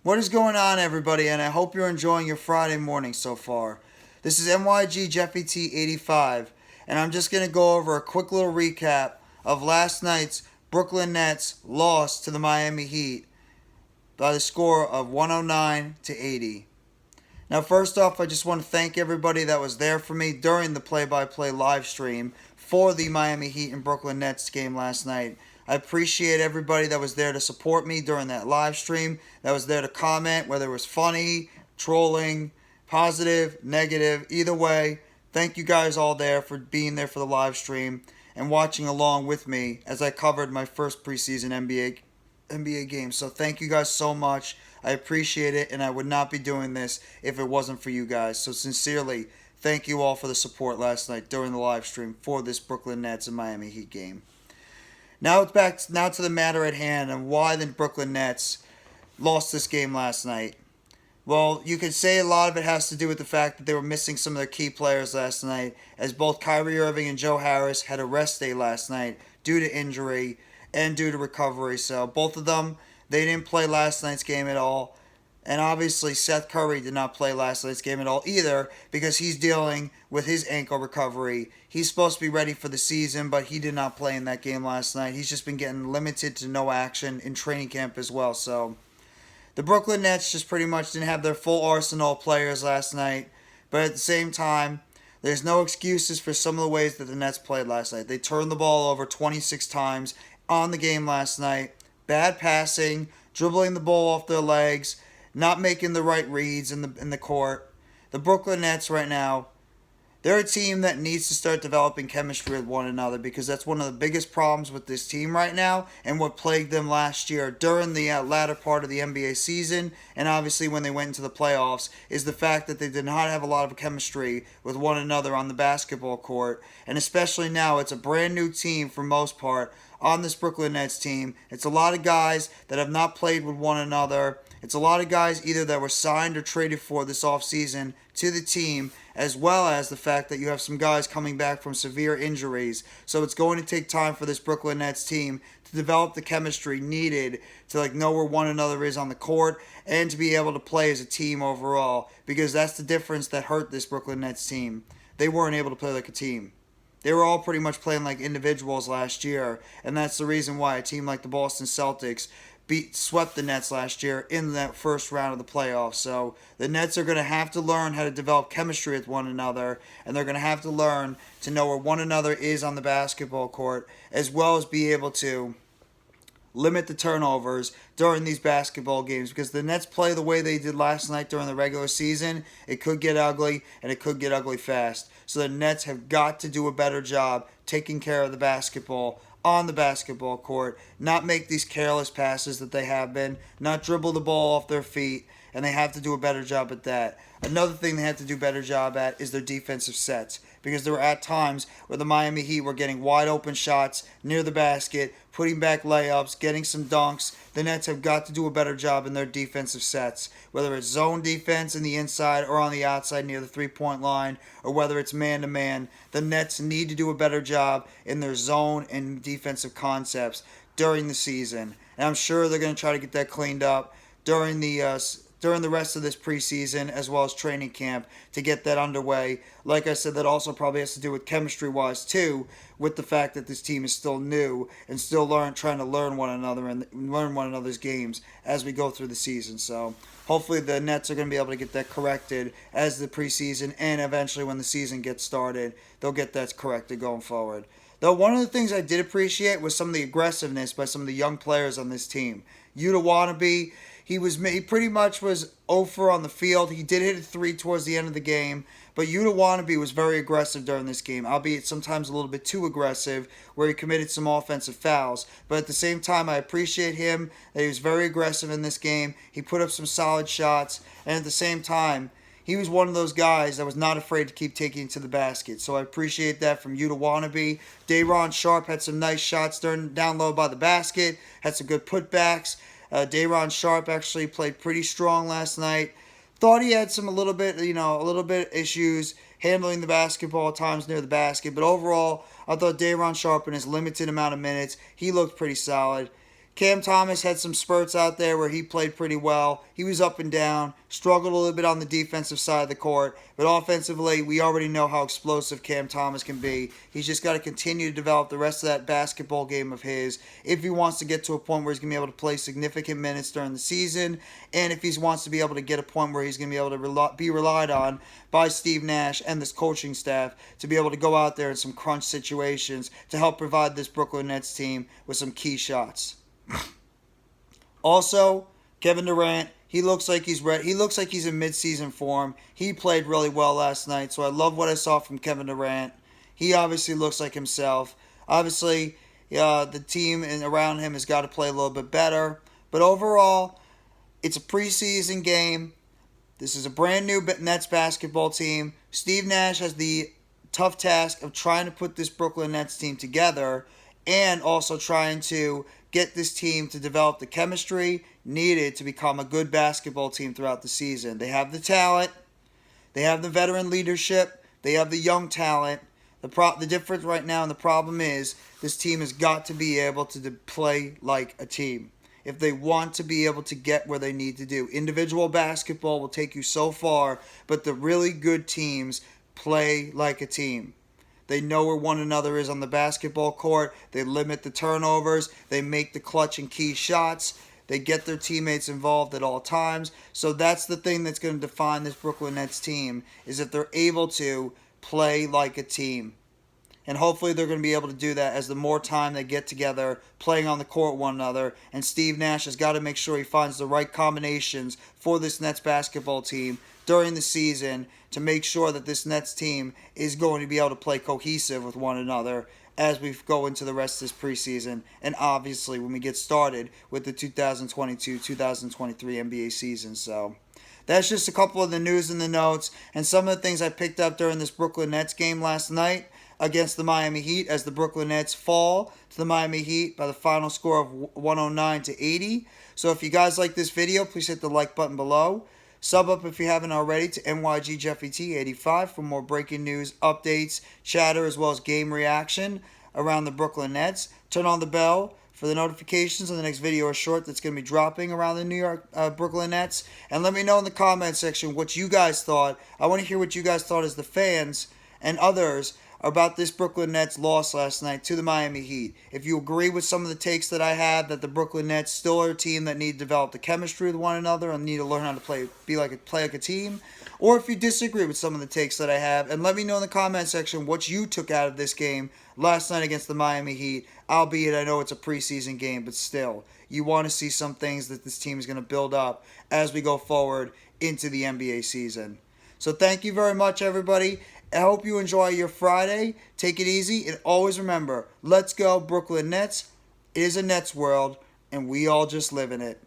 What is going on, everybody? And I hope you're enjoying your Friday morning so far. This is MYG Jeffy T 85, and I'm just going to go over a quick little recap of last night's Brooklyn Nets loss to the Miami Heat by the score of 109 to 80. Now, first off, I just want to thank everybody that was there for me during the play-by-play live stream for the Miami Heat and Brooklyn Nets game last night. I appreciate everybody that was there to support me during that live stream, that was there to comment, whether it was funny, trolling, positive, negative, either way. Thank you guys all there for being there for the live stream and watching along with me as I covered my first preseason NBA game. So thank you guys so much. I appreciate it, and I would not be doing this if it wasn't for you guys. So sincerely, thank you all for the support last night during the live stream for this Brooklyn Nets and Miami Heat game. Now it's back now to the matter at hand and why the Brooklyn Nets lost this game last night. Well, you could say a lot of it has to do with the fact that they were missing some of their key players last night, as both Kyrie Irving and Joe Harris had a rest day last night due to injury and due to recovery. So both of them, they didn't play last night's game at all. And obviously, Seth Curry did not play last night's game at all either because he's dealing with his ankle recovery. He's supposed to be ready for the season, but he did not play in that game last night. He's just been getting limited to no action in training camp as well. So the Brooklyn Nets just pretty much didn't have their full arsenal of players last night. But at the same time, there's no excuses for some of the ways that the Nets played last night. They turned the ball over 26 times on the game last night. Bad passing, dribbling the ball off their legs, not making the right reads in the court. The Brooklyn Nets right now, they're a team that needs to start developing chemistry with one another because that's one of the biggest problems with this team right now and what plagued them last year during the latter part of the NBA season and obviously when they went into the playoffs is the fact that they did not have a lot of chemistry with one another on the basketball court. And especially now, it's a brand new team for most part on this Brooklyn Nets team. It's a lot of guys that have not played with one another. It's a lot of guys either that were signed or traded for this offseason to the team, as well as the fact that you have some guys coming back from severe injuries. So it's going to take time for this Brooklyn Nets team to develop the chemistry needed to know where one another is on the court and to be able to play as a team overall, because that's the difference that hurt this Brooklyn Nets team. They weren't able to play like a team. They were all pretty much playing like individuals last year, and that's the reason why a team like the Boston Celtics swept the Nets last year in that first round of the playoffs. So the Nets are going to have to learn how to develop chemistry with one another, and they're going to have to learn to know where one another is on the basketball court, as well as be able to limit the turnovers during these basketball games, because the Nets play the way they did last night during the regular season, it could get ugly, and it could get ugly fast. So the Nets have got to do a better job taking care of the basketball on the basketball court, not make these careless passes that they have been, not dribble the ball off their feet, and they have to do a better job at that. Another thing they have to do a better job at is their defensive sets, because there were at times where the Miami Heat were getting wide open shots near the basket, putting back layups, getting some dunks. The Nets have got to do a better job in their defensive sets, whether it's zone defense in the inside or on the outside near the three-point line, or whether it's man-to-man. The Nets need to do a better job in their zone and defensive concepts during the season. And I'm sure they're going to try to get that cleaned up during the rest of this preseason as well as training camp to get that underway. Like I said, that also probably has to do with chemistry-wise too, with the fact that this team is still new and still trying to learn one another and learn one another's games as we go through the season. So hopefully the Nets are going to be able to get that corrected as the preseason and eventually when the season gets started, they'll get that corrected going forward. Though one of the things I did appreciate was some of the aggressiveness by some of the young players on this team. Yuta Wannabe, he pretty much was 0 for on the field. He did hit a 3 towards the end of the game, but Yuta Wannabe was very aggressive during this game, albeit sometimes a little bit too aggressive, where he committed some offensive fouls. But at the same time, I appreciate him that he was very aggressive in this game. He put up some solid shots, and at the same time, he was one of those guys that was not afraid to keep taking it to the basket. So I appreciate that from Yuta Wannabe. Day'Ron Sharpe had some nice shots down low by the basket, had some good putbacks. Day'Ron Sharpe actually played pretty strong last night. Thought he had a little bit issues handling the basketball at times near the basket, but overall, I thought Day'Ron Sharpe in his limited amount of minutes, he looked pretty solid. Cam Thomas had some spurts out there where he played pretty well. He was up and down, struggled a little bit on the defensive side of the court, but offensively, we already know how explosive Cam Thomas can be. He's just got to continue to develop the rest of that basketball game of his if he wants to get to a point where he's going to be able to play significant minutes during the season, and if he wants to be able to get a point where he's going to be able to be relied on by Steve Nash and this coaching staff to be able to go out there in some crunch situations to help provide this Brooklyn Nets team with some key shots. Also, Kevin Durant, he looks like he's ready. He looks like he's in mid-season form. He played really well last night, so I love what I saw from Kevin Durant. He obviously looks like himself. Obviously, the team and around him has got to play a little bit better. But overall, it's a preseason game. This is a brand new Nets basketball team. Steve Nash has the tough task of trying to put this Brooklyn Nets team together and also trying to get this team to develop the chemistry needed to become a good basketball team throughout the season. They have the talent. They have the veteran leadership. They have the young talent. The difference right now and the problem is this team has got to be able to play like a team if they want to be able to get where they need to do. Individual basketball will take you so far, but the really good teams play like a team. They know where one another is on the basketball court. They limit the turnovers. They make the clutch and key shots. They get their teammates involved at all times. So that's the thing that's going to define this Brooklyn Nets team, is if they're able to play like a team. And hopefully they're going to be able to do that as the more time they get together playing on the court with one another. And Steve Nash has got to make sure he finds the right combinations for this Nets basketball team during the season to make sure that this Nets team is going to be able to play cohesive with one another as we go into the rest of this preseason, and obviously when we get started with the 2022-2023 NBA season. So that's just a couple of the news and the notes and some of the things I picked up during this Brooklyn Nets game last night against the Miami Heat as the Brooklyn Nets fall to the Miami Heat by the final score of 109-80. So if you guys like this video, please hit the like button below. Sub up if you haven't already to NYGJeffyT85 for more breaking news, updates, chatter, as well as game reaction around the Brooklyn Nets. Turn on the bell for the notifications on the next video or short that's going to be dropping around the New York Brooklyn Nets. And let me know in the comment section what you guys thought. I want to hear what you guys thought as the fans and others about this Brooklyn Nets loss last night to the Miami Heat. If you agree with some of the takes that I had, that the Brooklyn Nets still are a team that need to develop the chemistry with one another and need to learn how to play like a team, or if you disagree with some of the takes that I have, and let me know in the comment section what you took out of this game last night against the Miami Heat, albeit I know it's a preseason game, but still, you want to see some things that this team is going to build up as we go forward into the NBA season. So thank you very much, everybody. I hope you enjoy your Friday. Take it easy, and always remember, let's go Brooklyn Nets. It is a Nets world, and we all just live in it.